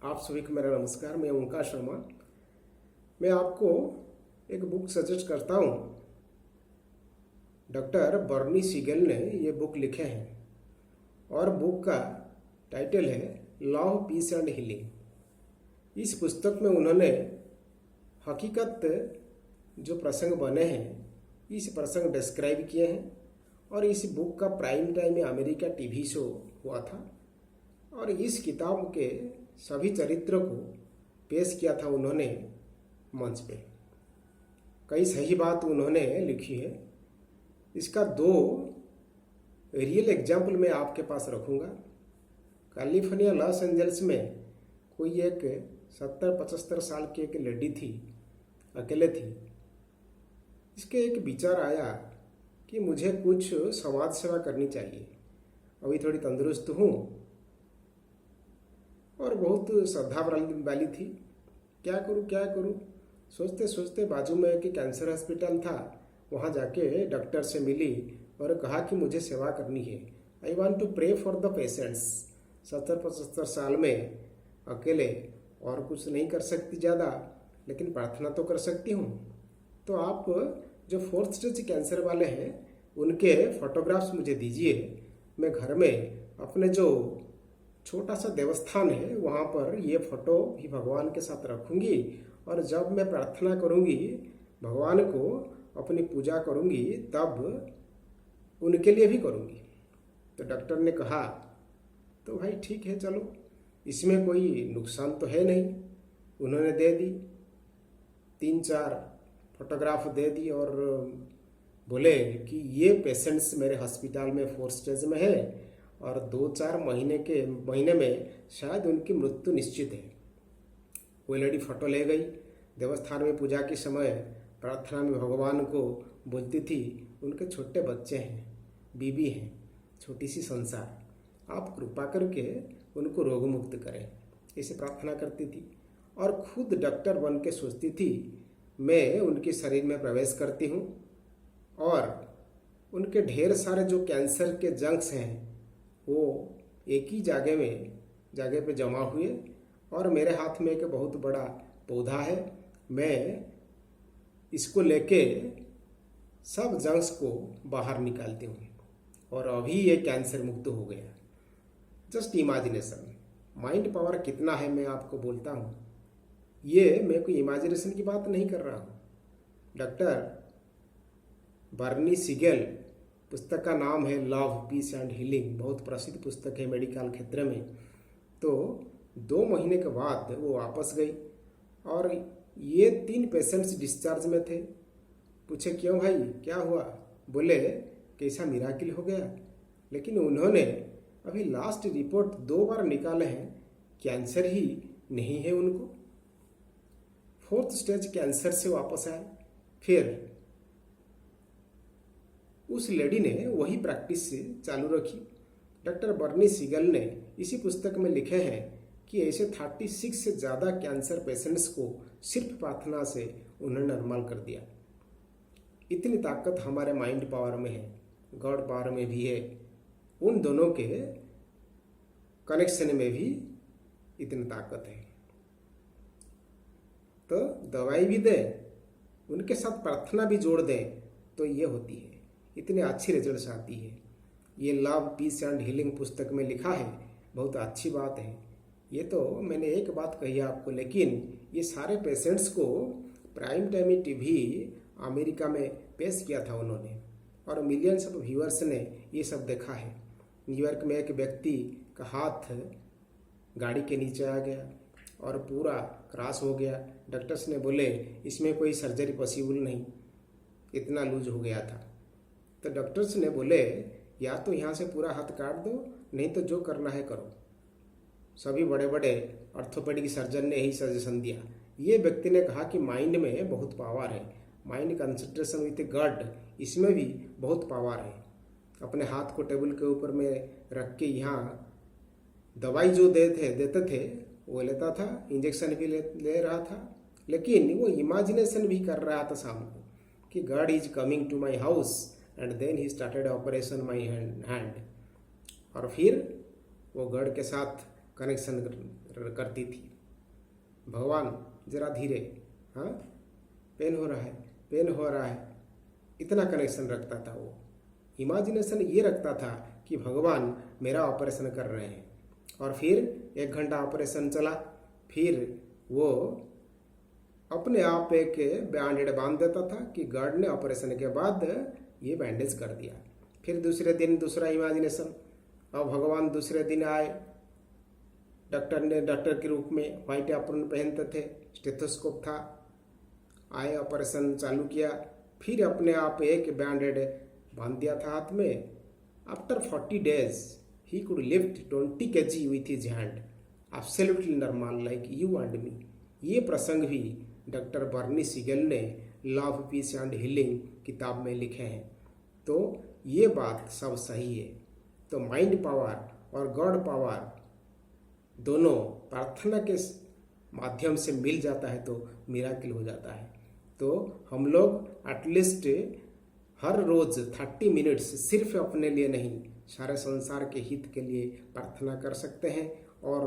आप सभी को मेरा नमस्कार। मैं ओंकार शर्मा। मैं आपको एक बुक सजेस्ट करता हूँ। डॉक्टर बर्नी सीगल ने ये बुक लिखे हैं और बुक का टाइटल है लव, पीस एंड हीलिंग। इस पुस्तक में उन्होंने हकीकत जो प्रसंग बने हैं इस प्रसंग डिस्क्राइब किए हैं और इस बुक का प्राइम टाइम में अमेरिका टीवी शो हुआ था और इस किताब के सभी चरित्रों को पेश किया था उन्होंने मंच पे। कई सही बात उन्होंने लिखी है। इसका 2 रियल एग्जाम्पल मैं आपके पास रखूँगा। कैलिफोर्निया लॉस एंजल्स में कोई एक 70-75 साल की एक लेडी थी, अकेले थी। इसके एक विचार आया कि मुझे कुछ समाज सेवा करनी चाहिए। अभी थोड़ी तंदुरुस्त हूँ और बहुत श्रद्धा वाली थी। क्या करूँ सोचते सोचते बाजू में एक कैंसर हॉस्पिटल था, वहाँ जाके डॉक्टर से मिली और कहा कि मुझे सेवा करनी है। I want to pray for the patients. 70-75 साल में अकेले और कुछ नहीं कर सकती ज़्यादा, लेकिन प्रार्थना तो कर सकती हूँ। तो आप जो 4th स्टेज कैंसर वाले हैं उनके फोटोग्राफ्स मुझे दीजिए। मैं घर में अपने जो छोटा सा देवस्थान है वहाँ पर ये फोटो भी भगवान के साथ रखूँगी और जब मैं प्रार्थना करूँगी, भगवान को अपनी पूजा करूँगी, तब उनके लिए भी करूँगी। तो डॉक्टर ने कहा तो भाई ठीक है, चलो, इसमें कोई नुकसान तो है नहीं। उन्होंने दे दी, 3-4 फोटोग्राफ दे दी और बोले कि ये पेशेंट्स मेरे हॉस्पिटल में 4th स्टेज में है और 2-4 महीने में शायद उनकी मृत्यु निश्चित है। वो लेडी फोटो ले गई। देवस्थान में पूजा के समय प्रार्थना में भगवान को बोलती थी, उनके छोटे बच्चे हैं, बीबी हैं, छोटी सी संसार, आप कृपा करके उनको रोग मुक्त करें, ऐसे प्रार्थना करती थी। और खुद डॉक्टर बन के सोचती थी मैं उनके शरीर में प्रवेश करती हूँ और उनके ढेर सारे जो कैंसर के जंक्स हैं वो एक ही जगह पे जमा हुए और मेरे हाथ में एक बहुत बड़ा पौधा है। मैं इसको लेके सब जंक्स को बाहर निकालती हूँ और अभी ये कैंसर मुक्त हो गया। जस्ट इमेजिनेशन, माइंड पावर कितना है मैं आपको बोलता हूँ। ये मैं कोई इमेजिनेशन की बात नहीं कर रहा हूँ। डॉक्टर बर्नी सीगल, पुस्तक का नाम है लव, पीस एंड हीलिंग। बहुत प्रसिद्ध पुस्तक है मेडिकल क्षेत्र में। तो 2 महीने के बाद वो वापस गई और ये 3 पेशेंट्स डिस्चार्ज में थे। पूछे क्यों भाई, क्या हुआ? बोले कैसा मिराकिल हो गया। लेकिन उन्होंने अभी लास्ट रिपोर्ट 2 बार निकाले हैं, कैंसर ही नहीं है उनको। 4th स्टेज कैंसर से वापस आए। फिर उस लेडी ने वही प्रैक्टिस से चालू रखी। डॉक्टर बर्नी सीगल ने इसी पुस्तक में लिखे हैं कि ऐसे 36 से ज़्यादा कैंसर पेशेंट्स को सिर्फ प्रार्थना से उन्होंने नॉर्मल कर दिया। इतनी ताकत हमारे माइंड पावर में है, गॉड पावर में भी है। उन दोनों के कनेक्शन में भी इतनी ताकत है। तो दवाई भी दें, उनके साथ प्रार्थना भी जोड़ दें तो ये होती है, इतने अच्छी रिजल्ट्स आती है। ये लव, पीस एंड हीलिंग पुस्तक में लिखा है, बहुत अच्छी बात है। ये तो मैंने एक बात कही आपको, लेकिन ये सारे पेशेंट्स को प्राइम टाइम टीवी अमेरिका में पेश किया था उन्होंने और मिलियंस ऑफ व्यूअर्स ने ये सब देखा है। न्यूयॉर्क में एक व्यक्ति का हाथ गाड़ी के नीचे आ गया और पूरा क्रॉस हो गया। डॉक्टर्स ने बोले इसमें कोई सर्जरी पॉसिबल नहीं, इतना लूज हो गया था। तो डॉक्टर्स ने बोले या तो यहाँ से पूरा हाथ काट दो, नहीं तो जो करना है करो। सभी बड़े बड़े ऑर्थोपेडिक सर्जन ने यही सजेशन दिया। ये व्यक्ति ने कहा कि माइंड में बहुत पावर है, माइंड कंसंट्रेशन विथ गॉड, इसमें भी बहुत पावर है। अपने हाथ को टेबल के ऊपर में रख के यहाँ दवाई जो देते थे वो लेता था, इंजेक्शन भी ले रहा था, लेकिन वो इमेजिनेशन भी कर रहा था शाम को कि God is coming to my house and then he started operation my hand. और फिर वो गॉड के साथ कनेक्शन करती थी। भगवान जरा धीरे, हाँ पेन हो रहा है, पेन हो रहा है, इतना कनेक्शन रखता था वो। इमेजिनेशन ये रखता था कि भगवान मेरा ऑपरेशन कर रहे हैं। और फिर 1 घंटा ऑपरेशन चला, फिर वो अपने आप एक बैंडेड बांध देता था कि गार्ड ने ऑपरेशन के बाद ये बैंडेज कर दिया। फिर दूसरे दिन दूसरा इमेजिनेशन, अब भगवान दूसरे दिन आए, डॉक्टर के रूप में व्हाइट एप्रन पहनते थे, स्टेथोस्कोप था, आए ऑपरेशन चालू किया, फिर अपने आप एक बैंडेड बांध दिया था हाथ में। After 40 days he could lift 20 kg with his hand, absolutely normal like you and me। ये प्रसंग भी डॉक्टर बर्नी सिगल ने लव पीस एंड हीलिंग किताब में लिखे हैं। तो ये बात सब सही है। तो माइंड पावर और गॉड पावर दोनों प्रार्थना के माध्यम से मिल जाता है तो मिराकिल हो जाता है। तो हम लोग एटलीस्ट हर रोज 30 मिनट्स सिर्फ अपने लिए नहीं, सारे संसार के हित के लिए प्रार्थना कर सकते हैं। और